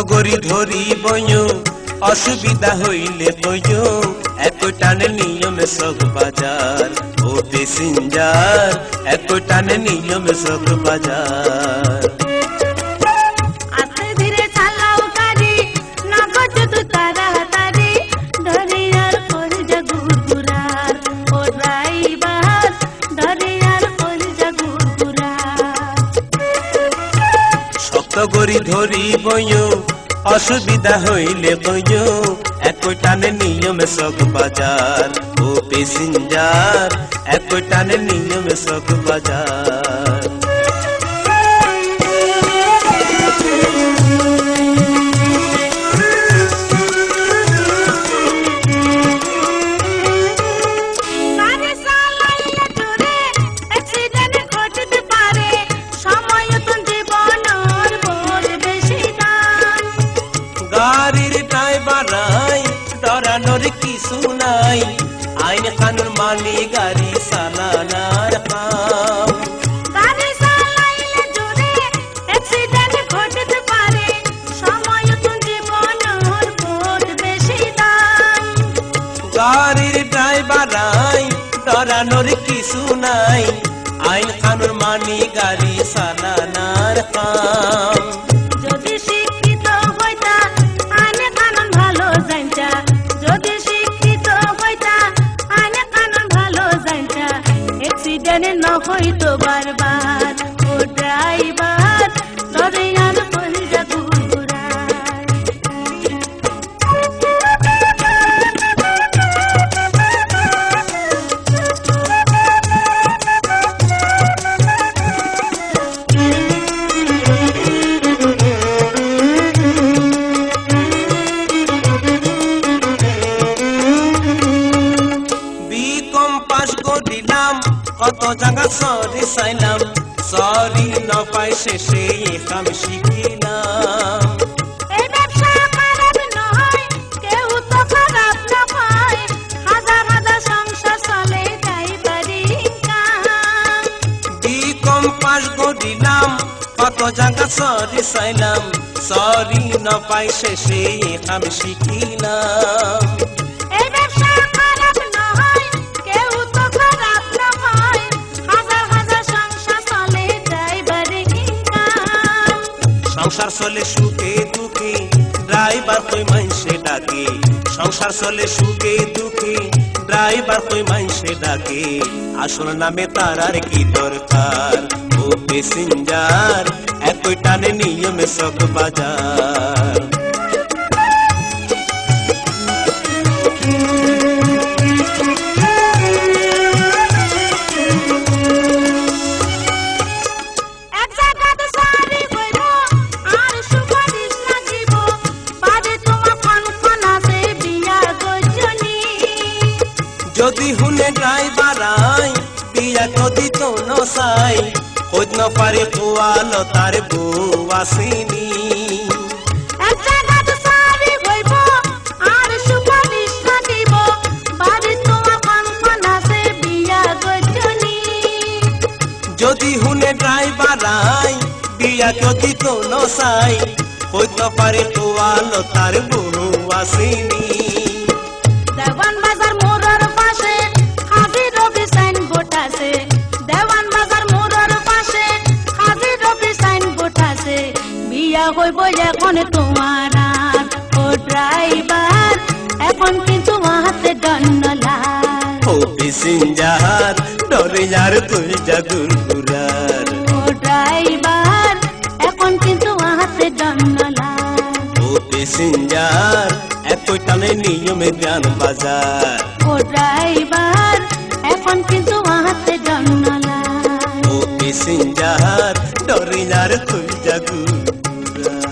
গরি ধরি বইও অসুবিধা হইলে কইও এক টানে নিয়মে সব বাজার ও প্যাসেঞ্জার এক টানে নিয়মে সব বাজার আস্তে ধীরে চালাও গাড়ি না গজু তাড়াতাড়ি ধরে আর কলজা গুড়গুড়ার ও ড্রাইভার ধরে আর কলজা গুড়গুড়ার শক্ত গরি ধরি বইও অসুবিধা হইলে কইও এক টানে নিয়মে সব বাজার ও প্যাসেঞ্জার এক টানে নিয়মে সব বাজার গাড়ি চালাইলে জোরে অ্যাক্সিডেন্ট ঘটতে পারে সময় তো জীবনের বহুত বেশি দাম গাড়ির ড্রাইভার নাই ডরানোর কিছু নাই আইন কানুন মানি গাড়ি চালানার কাম গাড়ি চালাইলে জোরে অ্যাক্সিডেন্ট ঘটতে পারে সময় তো জীবনের বহুত বেশি দাম গাড়ির ড্রাইভার নাই ডরানোর কিছু নাই আইন কানুন মানি গাড়ি চালানার কাম যদি শিক্ষিত হইতা আইনে কানুন ভালো জানতা যদি শিক্ষিত হইতা আইনে কানুন ভালো জানতা অ্যাক্সিডেন্ট না হইতো বারবার ও ড্রাইভার ধরে আর কলজা গুড়গুড়ায় বিকম পাস করিলাম কত জায়গা সরি চাইলাম সরি না পাই শেষে এখাম শিখিলাম এই ব্যবসা খারাপ নয় কেউ তো খারাপ না পায় হাজার হাজার সংসার চলে ড্রাইভারি কাম বিকম পাস করিলাম কত জায়গা সরি চাইলাম সরি না পাই শেষে এখাম শিখিলাম এই ব্যবসা খারাপ নয় কেউ তো খারাপ না পায় হাজার হাজার সংসার চলে ড্রাইভারি কাম সংসার চলে সুখে দুঃখে ড্রাইভার কই মাইনসে ডাকে সংসার চলে সুখে দুঃখে ড্রাইভার কই মাইনসে ডাকে আসল নামে তার আর কি দরকার ও প্যাসেঞ্জার একই টানে নিয়মে সব বাজার এক জায়গাতে সারি হইব আর সুপারিশ লাগিব বাদে তোমার কনকন আছে বিয়া গজনী যদি হুনে ড্রাইভার আই বিয়া কদি তো নসাই খোঁজ ন পারে পোয়ালো তার বউ আসেনি এক জায়গাতে সারি হইব আর সুপারিশ লাগিব বাদে তোমার কনকন আছে বিয়া গজনী যদি হুনে ড্রাইভার আই বিয়া কদি তো নসাই খোঁজ ন পারে পোয়ালো তার বউ আসেনি দেওয়ান বাজার মোড়ের পাশে হাজির রবি সাইনবোর্ড আছে দেওয়ান বাজার মোড়ের পাশে হাজির রবি সাইনবোর্ড আছে বিয়া হইব এখন তোমার আর ও ড্রাইভার এখন কিন্তু হাতে দণ্ডলাল ও প্যাসেঞ্জার ডরে যার তুই জাগুর ঘুরার ও ড্রাইভার এখন কিন্তু হাতে দণ্ডলাল ও প্যাসেঞ্জার একই টানে নিয়মে জ্ঞান বাজার ও ড্রাইভার এখন কিন্তু হাতে দণ্ডলাল ও প্যাসেঞ্জার ডরে যার তুই জাগুর ঘুরার